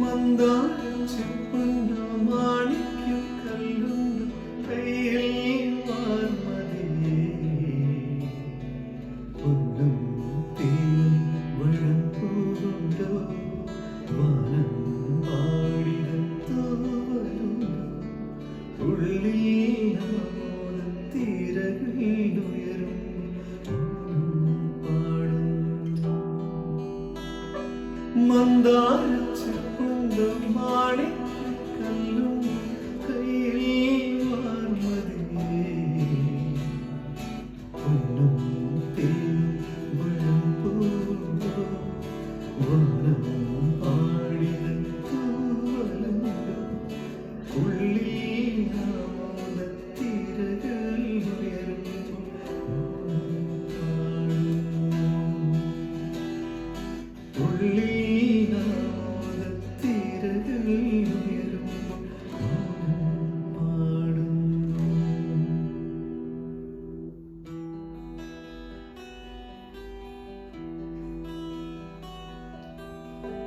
മന്ദാരച്ചെപ്പുണ്ടോ മാണിക്യം കല്ലുണ്ടോ കയ്യിൽ വാർമതിയേ ഒന്നും തേനും വഴപ്പൂണ്ടോ വാനം പാടിടം തോവലുണ്ടോ ഉള്ളിൽ തിരകളിൽ ഉയരും മന്ദാരച്ചെപ്പുണ്ടോ മാണിക്യം കല്ലുണ്ടോ കയ്യിൽ വാർമതിയേ ഒന്നും തേനും വഴപ്പൂണ്ടോ വാനം പാടിടം തോവലുണ്ടോ ഉള്ളിൽ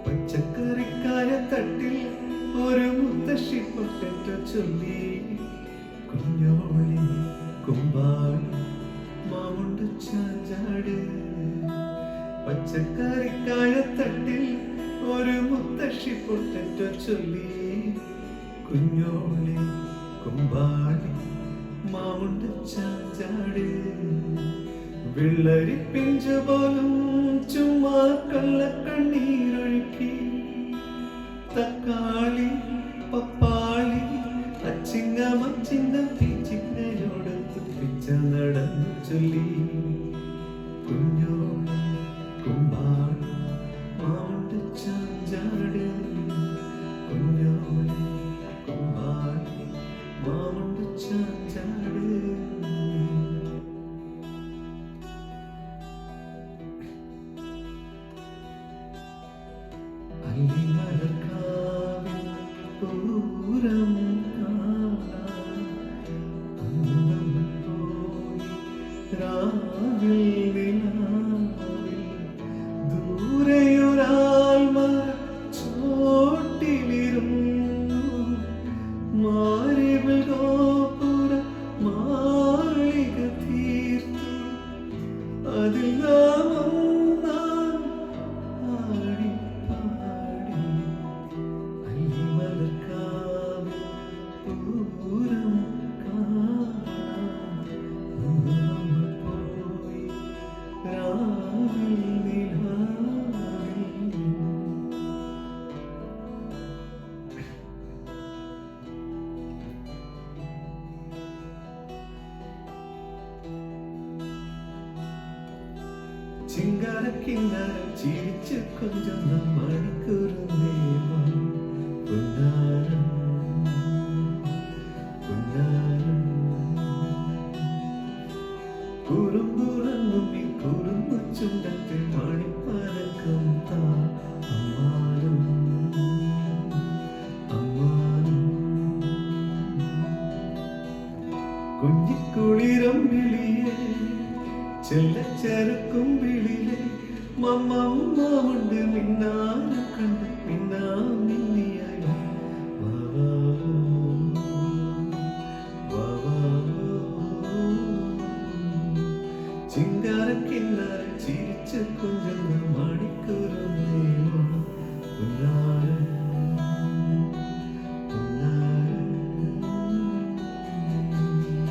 പച്ചക്കറിക്കായ തട്ടിൽ ഒരു മുത്തശ്ശി പൊട്ടറ്റ ചൊല്ലി കുഞ്ഞോളി കുമ്പാളി മാവുണ്ട് ചാഞ്ചാട് പച്ചക്കറിക്കായ തട്ടിൽ ഒരു മുത്തശ്ശി പൊട്ടറ്റ ചൊല്ലി കുഞ്ഞോളി കുമ്പാളി മാവുണ്ട് ചാഞ്ചാട് വെള്ളരി പിഞ്ചു പോലും ചുമ്മാ കള്ളക്കണ്ണീരൊഴുക്കി തക്കാളി പപ്പാളി അച്ചിങ്ങ മച്ചിങ്ങ തീച്ചിങ്ങയോട് തുപ്പിച്ച നടന്നു ചൊല്ലി കുഞ്ഞോളി കുമ്പാളി മാവുണ്ട് ചാഞ്ചാട് കുഞ്ഞോളി കുമ്പാളി മാവുണ്ട് ചാഞ്ചാട് അല്ലിമലർക്കാവിൽ പൂരം കാണാൻ അന്ന് നമ്മൾ പോയി രാവിൽ നിലാവിൽ ദൂരെയൊരാൽമര ചോട്ടിലിരുന്നു മാരിവിൽ ഗോപുര മാളിക തീർത്തു അതിൽ നാം ചിങ്കാരക്കിന്നാരം ചിരിച്ച് കൊഞ്ചുന്ന മണിക്കൂറുന്നേവം പൊന്നാരം പൊന്നാരം കുറുമ്പുറങ്ങും ഈ കുറുമ്പു ചുണ്ടത്തിൽ മണിപ്പതക്കം താ അമ്മാനും അമ്മാനും കുഞ്ഞിക്കുളിരം വിളിയേ ചെല്ലച്ചെറുക്കും വിളിലെ മമ്മമ്മണ്ട് മിന്നാനെ കണ്ട് മിന്നാ മിന്നിയായി ചിങ്കാരക്കിന്നാരം ചിരിച്ച കുഞ്ഞ